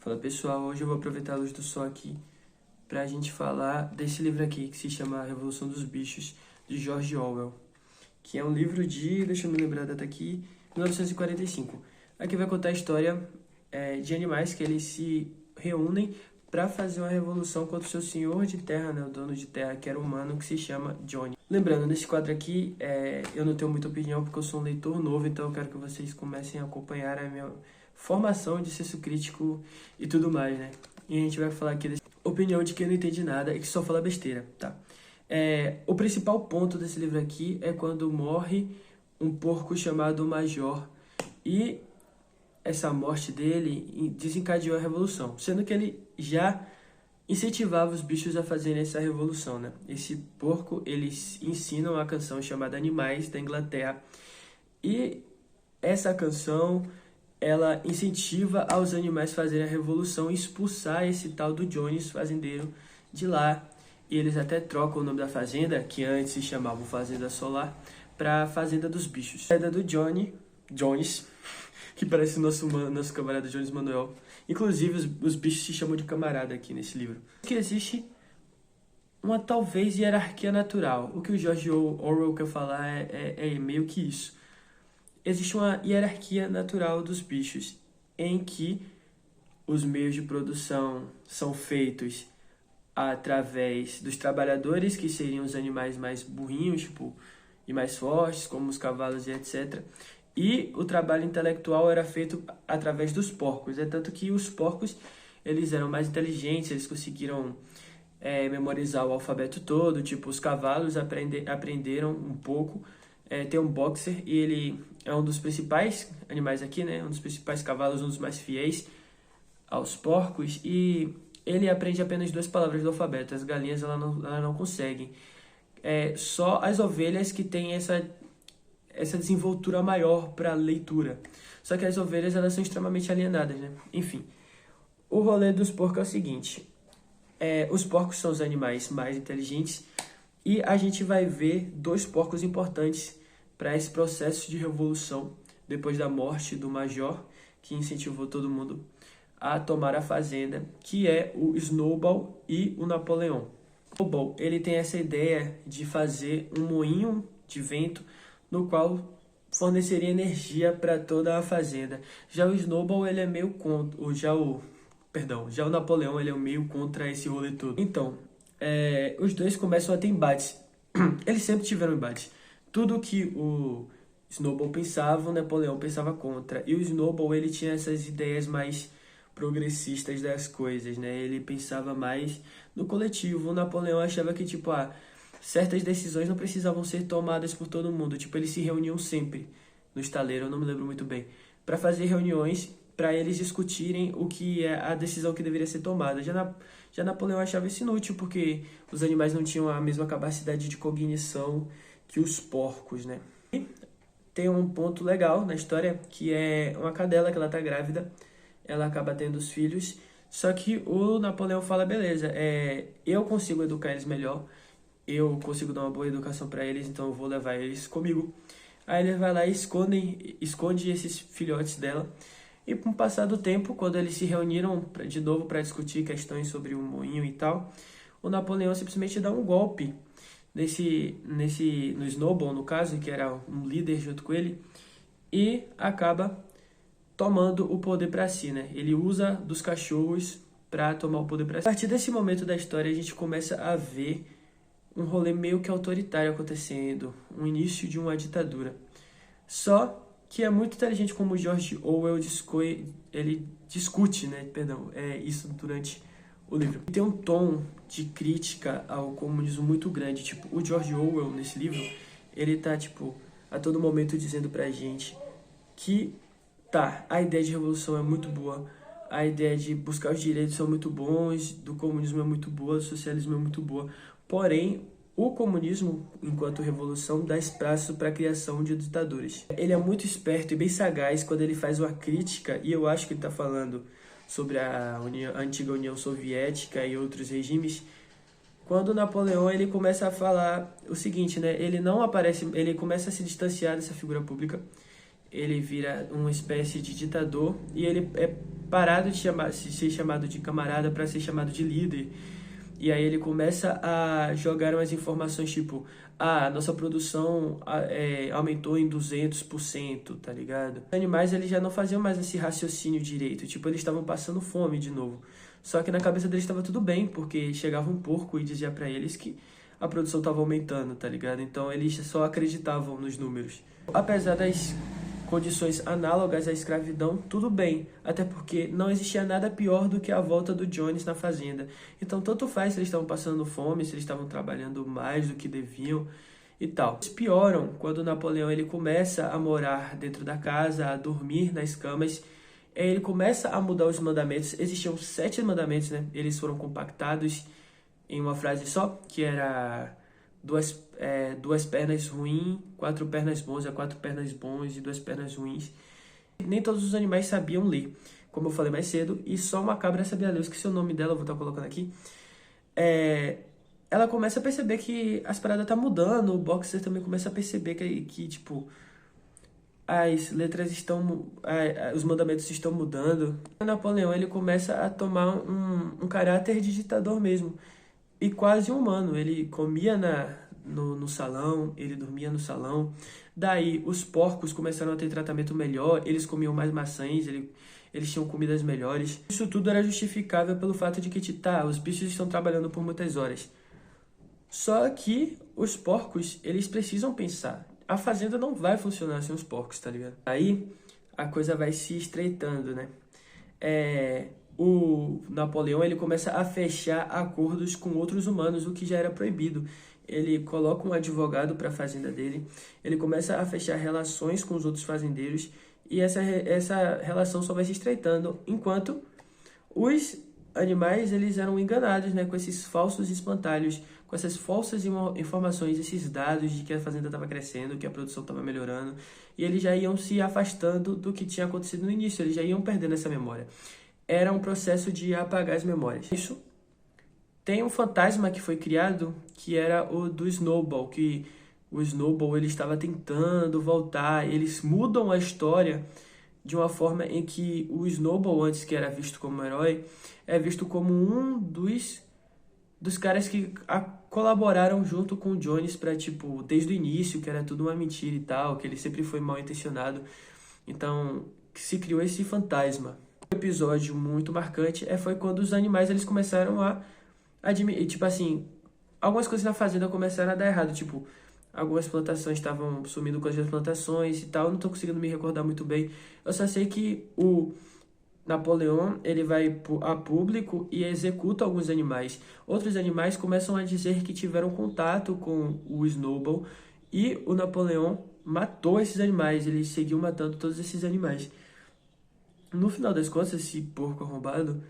Fala pessoal, hoje eu vou aproveitar a luz do sol aqui pra gente falar desse livro aqui que se chama A Revolução dos Bichos, de George Orwell, que é um livro de, deixa eu me lembrar a data aqui, 1945. Aqui vai contar a história de animais que eles se reúnem para fazer uma revolução contra o seu senhor de terra, né, o dono de terra, que era humano, que se chama Johnny. Lembrando, nesse quadro aqui, eu não tenho muita opinião porque eu sou um leitor novo, então eu quero que vocês comecem a acompanhar a minha formação de senso crítico e tudo mais, né? E a gente vai falar aqui dessa opinião de quem não entende nada e que só fala besteira, tá? O principal ponto desse livro aqui é quando morre um porco chamado Major e essa morte dele desencadeou a revolução, sendo que ele já incentivava os bichos a fazerem essa revolução, né? Esse porco, eles ensinam uma canção chamada Animais, da Inglaterra, e essa canção ela incentiva aos animais a fazerem a revolução e expulsar esse tal do Jones, fazendeiro, de lá. E eles até trocam o nome da fazenda, que antes se chamava Fazenda Solar, para Fazenda dos Bichos. A fazenda do Jones, que parece nosso camarada Jones Manuel. Inclusive, os bichos se chamam de camarada aqui nesse livro. Que existe uma talvez hierarquia natural. O que o George Orwell quer falar é meio que isso. Existe uma hierarquia natural dos bichos, em que os meios de produção são feitos através dos trabalhadores, que seriam os animais mais burrinhos, tipo, e mais fortes, como os cavalos e etc. E o trabalho intelectual era feito através dos porcos. É tanto que os porcos, eles eram mais inteligentes, eles conseguiram memorizar o alfabeto todo. Tipo, os cavalos aprenderam um pouco. Tem um boxer e ele é um dos principais animais aqui, né? Um dos principais cavalos, um dos mais fiéis aos porcos. E ele aprende apenas 2 palavras do alfabeto. As galinhas, ela não conseguem. Só as ovelhas que têm essa desenvoltura maior para leitura. Só que as ovelhas, elas são extremamente alienadas, né? Enfim, o rolê dos porcos é o seguinte. Os porcos são os animais mais inteligentes e a gente vai ver 2 porcos importantes para esse processo de revolução depois da morte do Major, que incentivou todo mundo a tomar a fazenda, que é o Snowball e o Napoleão. O Snowball, ele tem essa ideia de fazer um moinho de vento no qual forneceria energia para toda a fazenda. Já o Snowball, ele é meio contra, já o Napoleão, ele é meio contra esse rolê todo. Então, os dois começam a ter embates. Eles sempre tiveram embates. Tudo que o Snowball pensava, o Napoleão pensava contra. E o Snowball, ele tinha essas ideias mais progressistas das coisas, né? Ele pensava mais no coletivo. O Napoleão achava que, tipo, certas decisões não precisavam ser tomadas por todo mundo. Tipo, eles se reuniam sempre no estaleiro, eu não me lembro muito bem, para fazer reuniões para eles discutirem o que é a decisão que deveria ser tomada. Já Napoleão achava isso inútil, porque os animais não tinham a mesma capacidade de cognição que os porcos, né? E tem um ponto legal na história, que é uma cadela que ela tá grávida, ela acaba tendo os filhos, só que o Napoleão fala, beleza, eu consigo educar eles melhor, eu consigo dar uma boa educação para eles, então eu vou levar eles comigo. Aí ele vai lá e esconde esses filhotes dela. E com o passar do tempo, quando eles se reuniram de novo para discutir questões sobre o moinho e tal, o Napoleão simplesmente dá um golpe no Snowball, no caso, que era um líder junto com ele, e acaba tomando o poder para si, né? Ele usa dos cachorros para tomar o poder para si. A partir desse momento da história, a gente começa a ver um rolê meio que autoritário acontecendo, um início de uma ditadura. Só que é muito inteligente como o George Orwell ele discute, né? Isso durante o livro. Tem um tom de crítica ao comunismo muito grande. Tipo, o George Orwell, nesse livro, ele tá, tipo, a todo momento dizendo pra gente que, a ideia de revolução é muito boa, a ideia de buscar os direitos são muito bons, do comunismo é muito boa, do socialismo é muito boa. Porém, o comunismo, enquanto revolução, dá espaço para a criação de ditadores. Ele é muito esperto e bem sagaz quando ele faz uma crítica, e eu acho que ele está falando sobre a antiga União Soviética e outros regimes, quando Napoleão ele começa a falar o seguinte, né? Ele não aparece, ele começa a se distanciar dessa figura pública, ele vira uma espécie de ditador e ele é parado de ser chamado de camarada para ser chamado de líder. E aí ele começa a jogar umas informações tipo, a nossa produção aumentou em 200%, tá ligado? Os animais eles já não faziam mais esse raciocínio direito, tipo, eles estavam passando fome de novo. Só que na cabeça deles estava tudo bem, porque chegava um porco e dizia para eles que a produção estava aumentando, tá ligado? Então eles só acreditavam nos números. Apesar das condições análogas à escravidão, tudo bem, até porque não existia nada pior do que a volta do Jones na fazenda. Então tanto faz se eles estavam passando fome, se eles estavam trabalhando mais do que deviam e tal. Eles pioram quando Napoleão ele começa a morar dentro da casa, a dormir nas camas. Ele começa a mudar os mandamentos. Existiam 7 mandamentos, né? Eles foram compactados em uma frase só, que era duas pernas ruins, 4 pernas bons, 4 pernas bons e 2 pernas ruins. Nem todos os animais sabiam ler, como eu falei mais cedo, e só uma cabra sabia ler. Eu esqueci o nome dela, eu vou estar colocando aqui. Ela começa a perceber que as paradas tá mudando, o boxer também começa a perceber que tipo, as letras estão, os mandamentos estão mudando. O Napoleão ele começa a tomar um caráter de ditador mesmo. E quase humano, ele comia no salão, ele dormia no salão. Daí os porcos começaram a ter tratamento melhor, eles comiam mais maçãs, eles tinham comidas melhores. Isso tudo era justificável pelo fato de que, os bichos estão trabalhando por muitas horas. Só que os porcos, eles precisam pensar. A fazenda não vai funcionar sem os porcos, tá ligado? Aí a coisa vai se estreitando, né? O Napoleão ele começa a fechar acordos com outros humanos, o que já era proibido. Ele coloca um advogado para a fazenda dele, ele começa a fechar relações com os outros fazendeiros e essa relação só vai se estreitando, enquanto os animais eles eram enganados, né, com esses falsos espantalhos, com essas falsas informações, esses dados de que a fazenda estava crescendo, que a produção estava melhorando, e eles já iam se afastando do que tinha acontecido no início, eles já iam perdendo essa memória. Era um processo de apagar as memórias. Isso tem um fantasma que foi criado, que era o do Snowball, que o Snowball ele estava tentando voltar. Eles mudam a história de uma forma em que o Snowball, antes que era visto como um herói, é visto como um dos caras que colaboraram junto com o Jones para, desde o início, que era tudo uma mentira e tal, que ele sempre foi mal intencionado. Então, se criou esse fantasma. Um episódio muito marcante foi quando os animais eles começaram a admitir, algumas coisas na fazenda começaram a dar errado, algumas plantações estavam sumindo com as plantações e tal, não tô conseguindo me recordar muito bem. Eu só sei que o Napoleão, ele vai a público e executa alguns animais. Outros animais começam a dizer que tiveram contato com o Snowball e o Napoleão matou esses animais, ele seguiu matando todos esses animais. No final das contas, esse porco arrombado,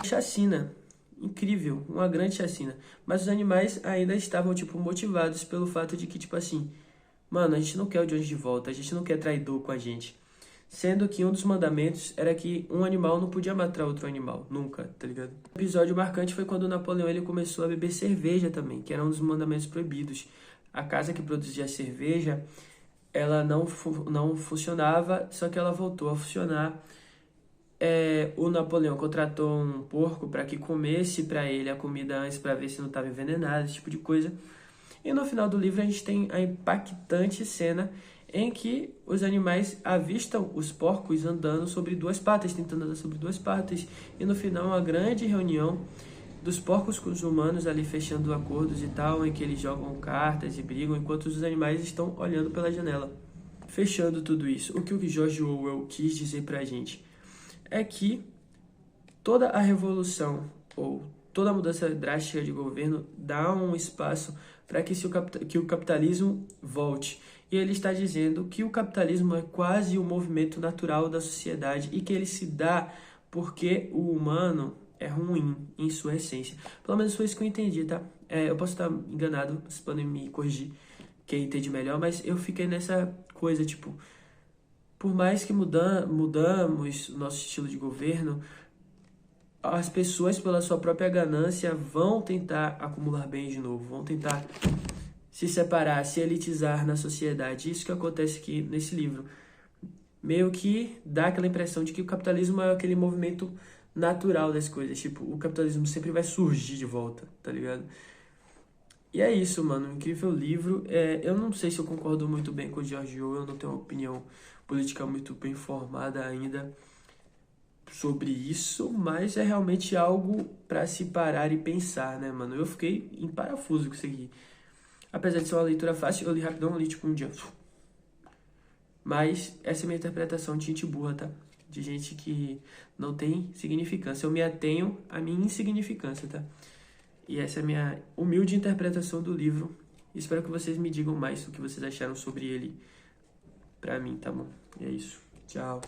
chacina, incrível, uma grande chacina. Mas os animais ainda estavam, motivados pelo fato de que, mano, a gente não quer o Jones de volta, a gente não quer traidor com a gente. Sendo que um dos mandamentos era que um animal não podia matar outro animal, nunca, tá ligado? O episódio marcante foi quando o Napoleão ele começou a beber cerveja também, que era um dos mandamentos proibidos. A casa que produzia cerveja, ela não funcionava, só que ela voltou a funcionar. O Napoleão contratou um porco para que comesse para ele a comida antes para ver se não estava envenenado, esse tipo de coisa. E no final do livro a gente tem a impactante cena em que os animais avistam os porcos andando sobre 2 patas, tentando andar sobre 2 patas. E no final uma grande reunião dos porcos com os humanos ali fechando acordos e tal, em que eles jogam cartas e brigam enquanto os animais estão olhando pela janela. Fechando tudo isso, o que o George Orwell quis dizer pra gente é que toda a revolução ou toda a mudança drástica de governo dá um espaço para que o capitalismo volte. E ele está dizendo que o capitalismo é quase o movimento natural da sociedade e que ele se dá porque o humano é ruim em sua essência. Pelo menos foi isso que eu entendi, tá? Eu posso estar enganado, vocês podem me corrigir quem entende melhor, mas eu fiquei nessa coisa, por mais que mudamos o nosso estilo de governo, as pessoas, pela sua própria ganância, vão tentar acumular bens de novo, vão tentar se separar, se elitizar na sociedade. Isso que acontece aqui nesse livro. meio que dá aquela impressão de que o capitalismo é aquele movimento natural das coisas. Tipo, o capitalismo sempre vai surgir de volta, tá ligado? E é isso, mano. Um incrível livro. Eu não sei se eu concordo muito bem com o George Orwell, eu não tenho uma opinião política muito bem formada ainda sobre isso, mas é realmente algo pra se parar e pensar, né, mano? Eu fiquei em parafuso com isso aqui. Apesar de ser uma leitura fácil, eu li rapidão, li tipo um dia. Mas essa é a minha interpretação de gente burra, tá? De gente que não tem significância. Eu me atenho à minha insignificância, tá? E essa é a minha humilde interpretação do livro. Espero que vocês me digam mais o que vocês acharam sobre ele pra mim, tá bom? E é isso. Tchau.